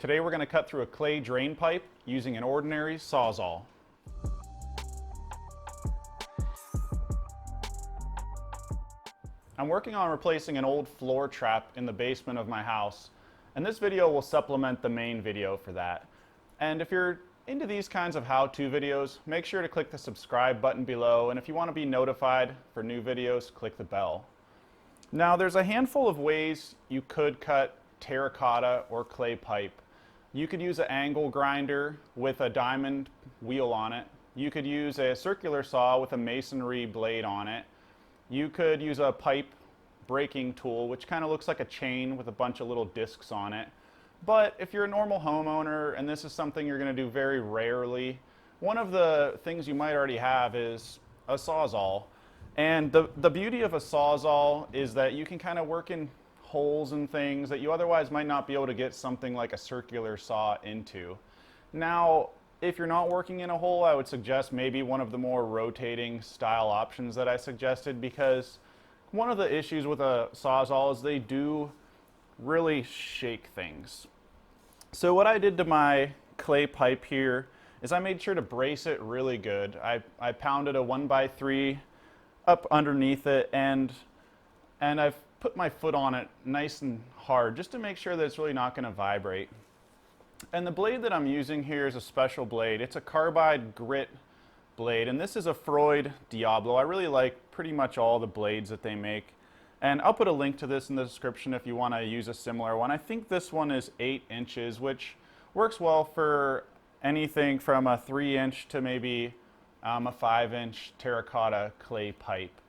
Today we're going to cut through a clay drain pipe using an ordinary Sawzall. I'm working on replacing an old floor trap in the basement of my house, and this video will supplement the main video for that. And if you're into these kinds of how-to videos, make sure to click the subscribe button below, and if you want to be notified for new videos, click the bell. Now there's a handful of ways you could cut terracotta or clay pipe. You could use an angle grinder with a diamond wheel on it. You could use a circular saw with a masonry blade on it. You could use a pipe breaking tool, which kind of looks like a chain with a bunch of little discs on it. But if you're a normal homeowner and this is something you're going to do very rarely, one of the things you might already have is a Sawzall. And the beauty of a Sawzall is that you can kind of work in holes and things that you otherwise might not be able to get something like a circular saw into. Now, if you're not working in a hole, I would suggest maybe one of the more rotating style options that I suggested, because one of the issues with a Sawzall is they do really shake things. So what I did to my clay pipe here is I made sure to brace it really good. I pounded a 1x3 up underneath it, and I've put my foot on it nice and hard just to make sure that it's really not going to vibrate. And the blade that I'm using here is a special blade. It's a Carbide grit blade, and this is a Freud Diablo. I really like pretty much all the blades that they make, and I'll put a link to this in the description if you want to use a similar one. I think this one is 8 inches, which works well for anything from a 3-inch to maybe a 5-inch terracotta clay pipe.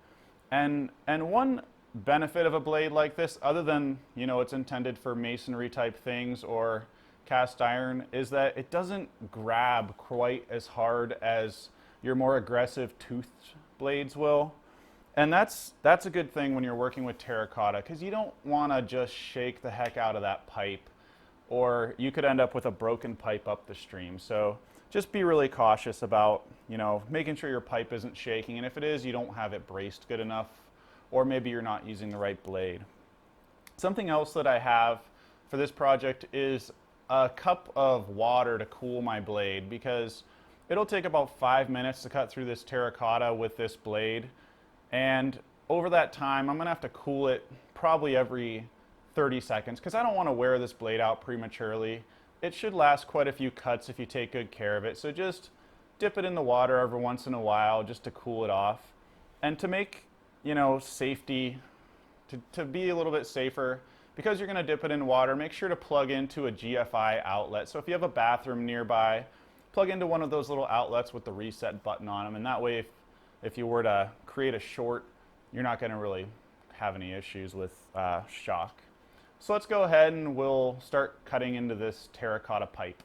And one benefit of a blade like this, other than, you know, it's intended for masonry type things or cast iron, is that it doesn't grab quite as hard as your more aggressive toothed blades will. And that's a good thing when you're working with terracotta, because you don't want to just shake the heck out of that pipe, or you could end up with a broken pipe up the stream. So just be really cautious about, you know, making sure your pipe isn't shaking, and if it is, you don't have it braced good enough, or maybe you're not using the right blade. Something else that I have for this project is a cup of water to cool my blade, because it'll take about 5 minutes to cut through this terracotta with this blade, and over that time I'm gonna have to cool it probably every 30 seconds because I don't want to wear this blade out prematurely. It should last quite a few cuts if you take good care of it, so just dip it in the water every once in a while just to cool it off. And to make, you know, safety, to be a little bit safer, because you're going to dip it in water, make sure to plug into a GFI outlet. So if you have a bathroom nearby, plug into one of those little outlets with the reset button on them, and that way if you were to create a short, you're not going to really have any issues with shock. So let's go ahead and we'll start cutting into this terracotta pipe.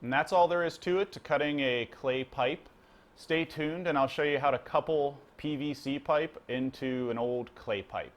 And that's all there is to it, to cutting a clay pipe. Stay tuned and I'll show you how to couple PVC pipe into an old clay pipe.